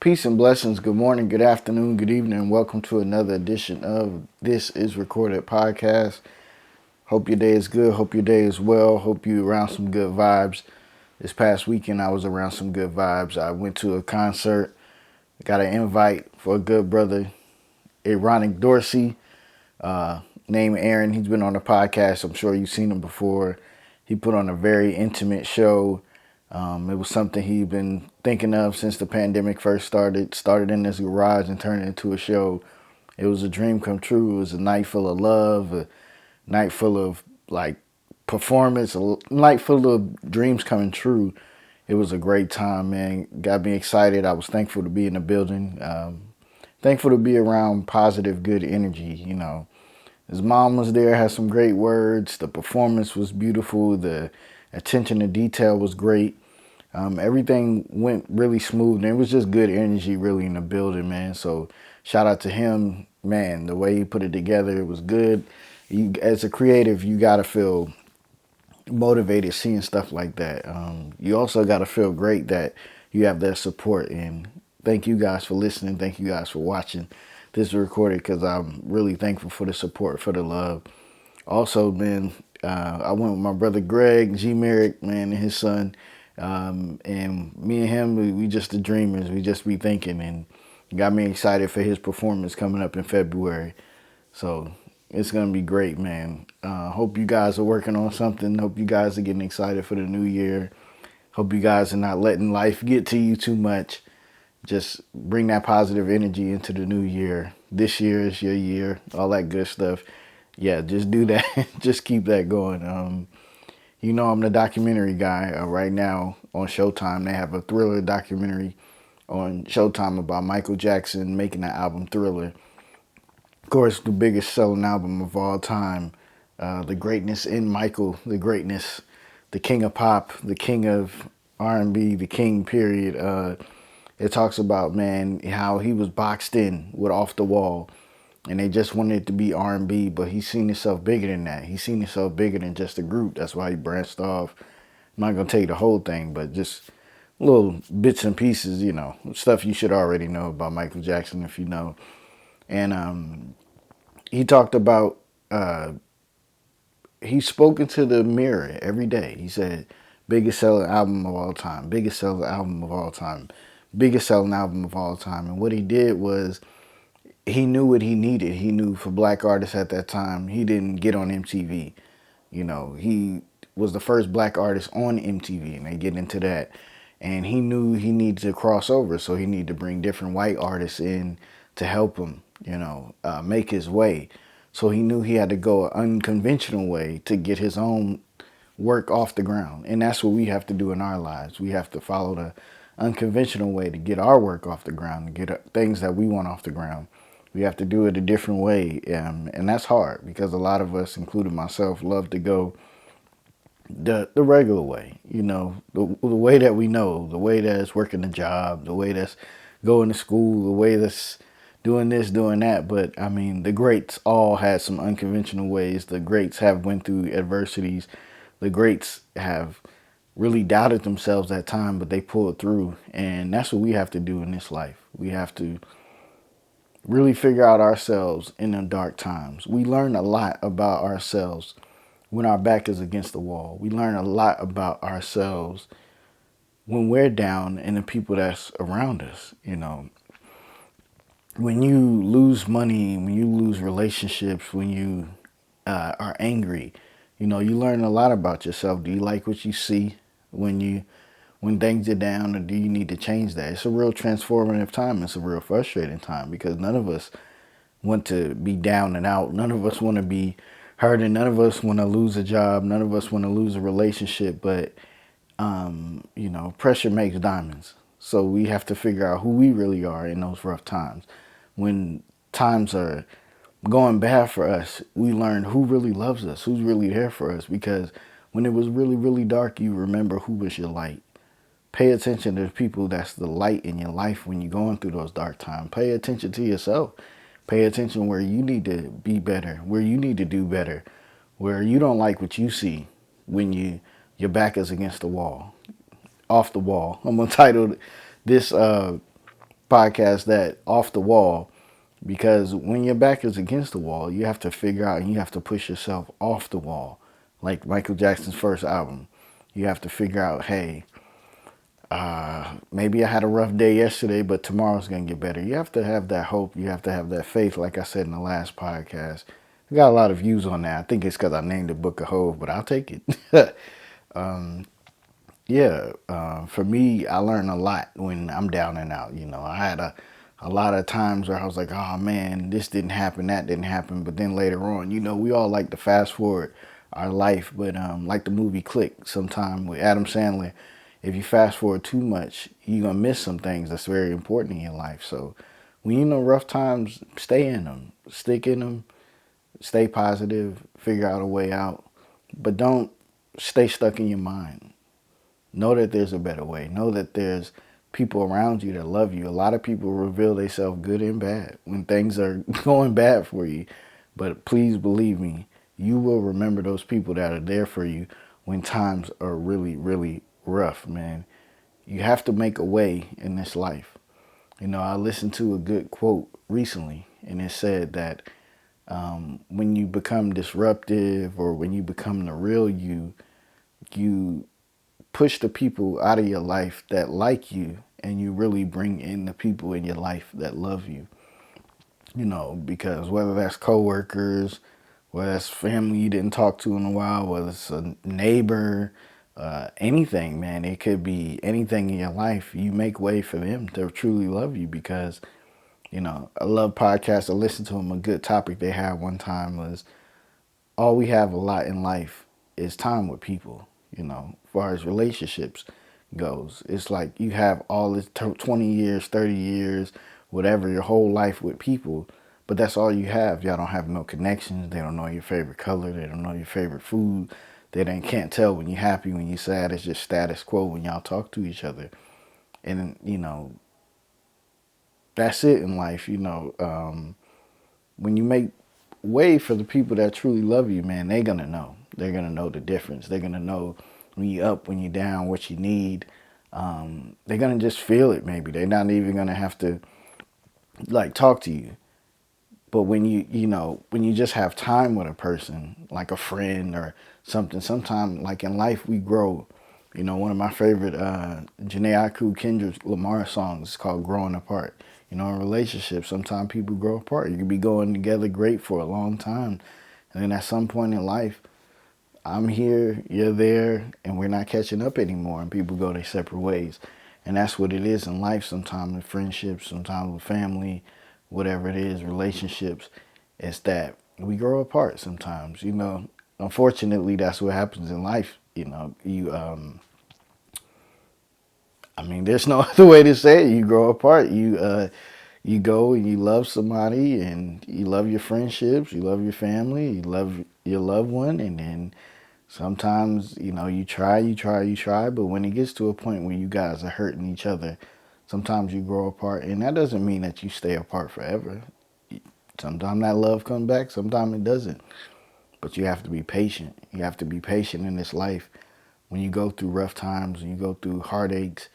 Peace and blessings. Good morning, good afternoon, good evening, and welcome to another edition of This Is Recorded Podcast. Hope your day is good. Hope your day is well. Hope you around some good vibes. This past weekend, I was around some good vibes. I went to a concert, got an invite for a good brother, Ironic Dorsey, uh, named Aaron. He's been on the podcast. I'm sure you've seen him before. He put on a very intimate show. It was something he'd been thinking of since the pandemic first started. Started in his garage and turned it into a show. It was a dream come true. It was a night full of love, a night full of like performance, a night full of dreams coming true. It was a great time, man. Got me excited. I was thankful to be in the building. Thankful to be around positive, good energy. His mom was there, had some great words. The performance was beautiful. The attention to detail was great. Everything went really smooth, and it was just good energy really in the building, man. So shout out to him, man. The way he put it together, it was good. As a creative, you got to feel motivated seeing stuff like that. You also got to feel great that you have their support. And thank you guys for listening. Thank you guys for watching this recorded because I'm really thankful for the support, for the love. Also, man, I went with my brother Greg, G. Merrick, man, and his son. And me and him, we just the dreamers. We just be thinking, and got me excited for his performance coming up in February. So it's gonna be great, man. Hope you guys are working on something. Hope you guys are getting excited for the new year. Hope you guys are not letting life get to you too much. Just bring that positive energy into the new year. This year is your year. All that good stuff. Yeah, just do that. Just keep that going. I'm the documentary guy right now on Showtime. They have a Thriller documentary on Showtime about Michael Jackson making the album Thriller. Of course, the biggest selling album of all time. The greatness in Michael, the greatness, the king of pop, the king of R&B, the king, period. It talks about, man, how he was boxed in with Off the Wall. And they just wanted it to be R&B, but he's seen himself bigger than that. He's seen himself bigger than just a group. That's why he branched off. I'm not going to tell you the whole thing, but just little bits and pieces, stuff you should already know about Michael Jackson if you know. And he talked about, he's spoken to the mirror every day. He said, biggest selling album of all time, biggest selling album of all time, biggest selling album of all time. And what he did was, he knew what he needed. He knew for black artists at that time, he didn't get on MTV. He was the first black artist on MTV, and they get into that. And he knew he needed to cross over, so he needed to bring different white artists in to help him, make his way. So he knew he had to go an unconventional way to get his own work off the ground. And that's what we have to do in our lives. We have to follow the unconventional way to get our work off the ground, to get things that we want off the ground. We have to do it a different way, and that's hard because a lot of us, including myself, love to go the regular way. The way that we know, the way that's working a job, the way that's going to school, the way that's doing this, doing that. But I mean, the greats all had some unconventional ways. The greats have went through adversities. The greats have really doubted themselves at time, but they pulled through, and that's what we have to do in this life. We have to really figure out ourselves in the dark times. We learn a lot about ourselves when our back is against the wall. We learn a lot about ourselves when we're down and the people that's around us. When you lose money, when you lose relationships, when you are angry, you learn a lot about yourself. Do you like what you see when things are down, or do you need to change that? It's a real transformative time. It's a real frustrating time because none of us want to be down and out. None of us want to be hurting. None of us want to lose a job. None of us want to lose a relationship. But, pressure makes diamonds. So we have to figure out who we really are in those rough times. When times are going bad for us, we learn who really loves us, who's really there for us. Because when it was really, really dark, you remember who was your light. Pay attention to the people that's the light in your life when you're going through those dark times. Pay attention to yourself. Pay attention where you need to be better, where you need to do better, where you don't like what you see when your back is against the wall, off the wall. I'm going to title this podcast that off the wall, because when your back is against the wall, you have to figure out and you have to push yourself off the wall. Like Michael Jackson's first album, you have to figure out, hey, maybe I had a rough day yesterday, but tomorrow's going to get better. You have to have that hope. You have to have that faith, like I said in the last podcast. We got a lot of views on that. I think it's because I named the book of Hov, but I'll take it. For me, I learn a lot when I'm down and out. You know, I had a lot of times where I was like, oh man, this didn't happen, that didn't happen. But then later on, you know, we all like to fast forward our life. But like the movie Click, sometime with Adam Sandler, if you fast forward too much, you're going to miss some things that's very important in your life. So when you know rough times, stay in them, stick in them, stay positive, figure out a way out. But don't stay stuck in your mind. Know that there's a better way. Know that there's people around you that love you. A lot of people reveal themselves good and bad when things are going bad for you. But please believe me, you will remember those people that are there for you when times are really, really rough, man. You have to make a way in this life. You know, I listened to a good quote recently, and it said that when you become disruptive or when you become the real you, you push the people out of your life that like you, and you really bring in the people in your life that love you. You know, because whether that's coworkers, whether that's family you didn't talk to in a while, whether it's a neighbor, anything, man, it could be anything in your life. You make way for them to truly love you because, you know, I love podcasts. I listened to them. A good topic they had one time was all we have a lot in life is time with people, you know, as far as relationships goes. It's like you have all this 20 years, 30 years, whatever, your whole life with people, but that's all you have. Y'all don't have no connections. They don't know your favorite color. They don't know your favorite food. Can't tell when you're happy, when you're sad. It's just status quo when y'all talk to each other. And, you know, that's it in life, you know. When you make way for the people that truly love you, man, they're going to know. They're going to know the difference. They're going to know when you're up, when you're down, what you need. They're going to just feel it maybe. They're not even going to have to, like, talk to you. But when when you just have time with a person, like a friend or something, sometimes, like in life, we grow. You know, one of my favorite Janae Aiko, Kendrick Lamar songs is called Growing Apart. You know, in relationships, sometimes people grow apart. You can be going together great for a long time. And then at some point in life, I'm here, you're there, and we're not catching up anymore. And people go their separate ways. And that's what it is in life sometimes, with friendships, sometimes with family, whatever it is, relationships. It's that we grow apart sometimes. You know, unfortunately, that's what happens in life. You know, there's no other way to say it. You grow apart. You go and you love somebody, and you love your friendships, you love your family, you love your loved one, and then sometimes, you know, you try, but when it gets to a point where you guys are hurting each other, sometimes you grow apart, and that doesn't mean that you stay apart forever. Sometimes that love comes back, sometimes it doesn't. But you have to be patient. You have to be patient in this life. When you go through rough times, when you go through heartaches,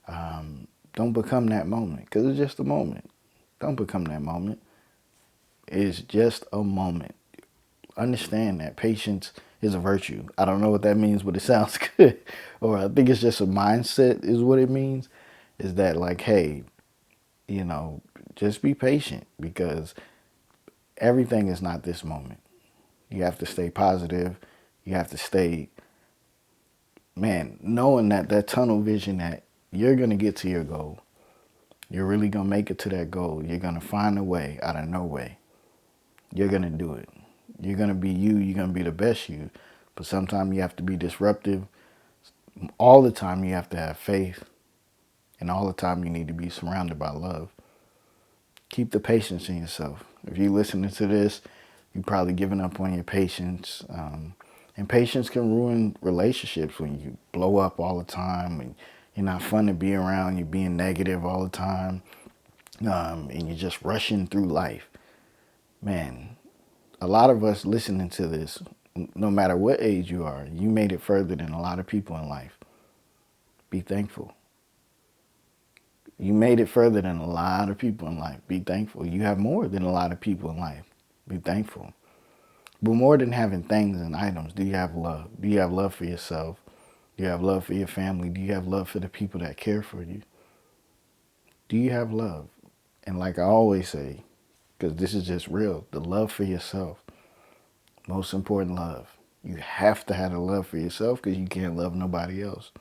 don't become that moment, because it's just a moment. Don't become that moment. It's just a moment. Understand that patience is a virtue. I don't know what that means, but it sounds good. Or I think it's just a mindset is what it means. Is that like, hey, you know, just be patient, because everything is not this moment. You have to stay positive. You have to stay, man, knowing that tunnel vision that you're going to get to your goal. You're really going to make it to that goal. You're going to find a way out of no way. You're going to do it. You're going to be you. You're going to be the best you. But sometimes you have to be disruptive. All the time you have to have faith. And all the time you need to be surrounded by love. Keep the patience in yourself. If you're listening to this, you're probably giving up on your patience. And patience can ruin relationships when you blow up all the time and you're not fun to be around. You're being negative all the time. And you're just rushing through life. Man, a lot of us listening to this, no matter what age you are, you made it further than a lot of people in life. Be thankful. You made it further than a lot of people in life. Be thankful. You have more than a lot of people in life. Be thankful. But more than having things and items, do you have love? Do you have love for yourself? Do you have love for your family? Do you have love for the people that care for you? Do you have love? And like I always say, because this is just real, the love for yourself. Most important love. You have to have the love for yourself because you can't love nobody else.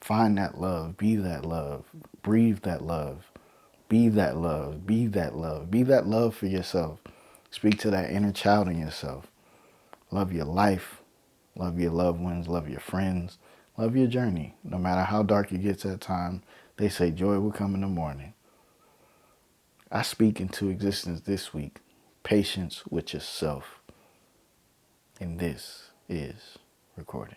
Find that love. Be that love. Breathe that love. Be that love. Be that love. Be that love for yourself. Speak to that inner child in yourself. Love your life. Love your loved ones. Love your friends. Love your journey. No matter how dark it gets at times, they say joy will come in the morning. I speak into existence this week. Patience with yourself. And this is recorded.